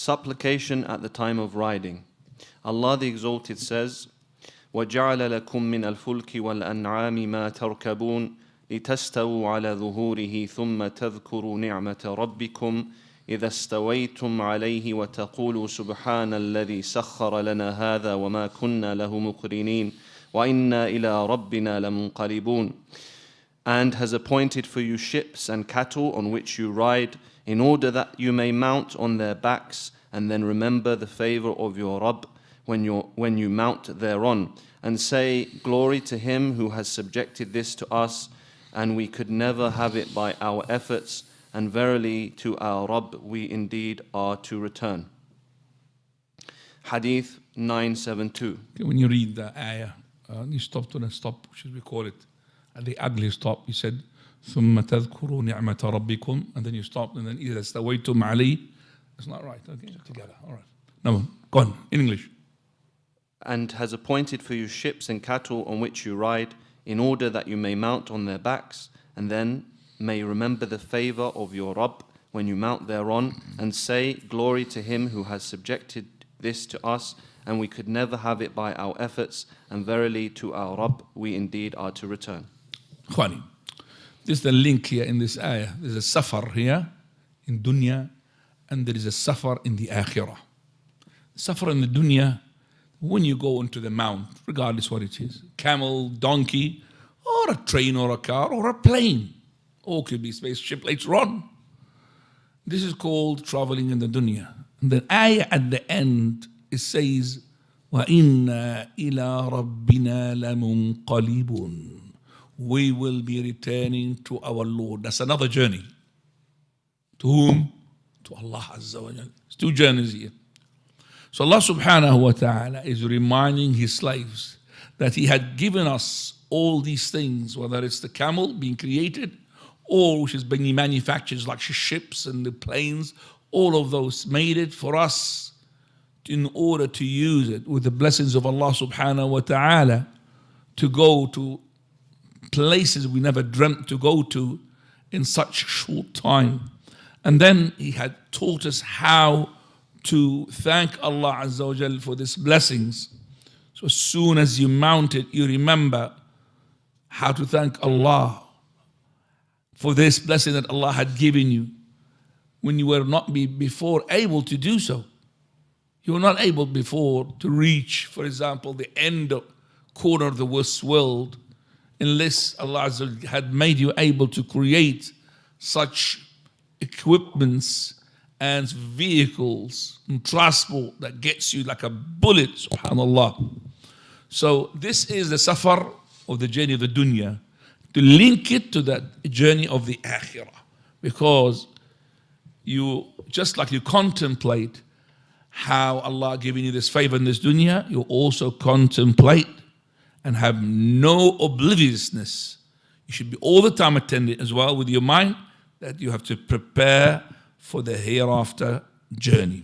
Supplication at the time of riding. Allah the Exalted says, وَجَعَلَ لَكُم مِّنَ الْفُلْكِ وَالْأَنْعَامِ مَا تَرْكَبُونَ لِتَسْتَوُوا عَلَى ظُهُورِهِ ثُمَّ تَذْكُرُوا نِعْمَةَ رَبِّكُمْ إِذَا اسْتَوَيْتُمْ عَلَيْهِ وَتَقُولُوا سُبْحَانَ الَّذِي سَخَّرَ لَنَا هَذَا وَمَا كُنَّا لَهُ مُقْرِنِينَ وَإِنَّا إِلَىٰ رَبِّنَا لَمُنْقَلِبُونَ. And has appointed for you ships and cattle on which you ride, in order that you may mount on their backs, and then remember the favor of your Rabb when you mount thereon, and say, Glory to him who has subjected this to us, and we could never have it by our efforts, and verily to our Rabb we indeed are to return. Hadith 972. When you read the ayah, you stop to the stop, which is we call it, at the ugly stop. You said, ثُمَّ تَذْكُرُوا نِعْمَةَ رَبِّكُمْ, and then you stopped, and then إِذَا اسْتَوَيْتُمْ عَلَيْهِ. That's not right. Okay, together. All right. No, go on, in English. And has appointed for you ships and cattle on which you ride, in order that you may mount on their backs, and then may remember the favor of your Rabb when you mount thereon, and say, Glory to him who has subjected this to us, and we could never have it by our efforts, and verily to our Rabb we indeed are to return. Khwani, this is the link here in this ayah. There's a safar here in dunya, and there is a safar in the akhirah. Safar in the dunya, when you go into the mount, regardless what it is, camel, donkey, or a train or a car or a plane, or could be spaceship later on. This is called traveling in the dunya. And the ayah at the end, it says, وَإِنَّا إِلَىٰ رَبِّنَا لَمُنْقَلِبُونَ. We will be returning to our Lord. That's another journey. To whom? To Allah Azza wa Jalla. It's two journeys here. So Allah subhanahu wa ta'ala is reminding his slaves that he had given us all these things, whether it's the camel being created or which is being manufactured like ships and the planes, all of those made it for us in order to use it with the blessings of Allah subhanahu wa ta'ala to go to places we never dreamt to go to in such short time. And then he had taught us how to thank Allah Azza wa Jal for these blessings. So as soon as you mount it, you remember how to thank Allah for this blessing that Allah had given you when you were not before able to do so. You were not able before to reach, for example, the end of corner of the world, unless Allah Azza wa Jal had made you able to create such equipments and vehicles and transport that gets you like a bullet, subhanallah. So this is the safar of the journey of the dunya, to link it to that journey of the akhirah, because you, just like you contemplate how Allah giving you this favor in this dunya, you also contemplate and have no obliviousness. You should be all the time attending as well with your mind that you have to prepare for the hereafter journey.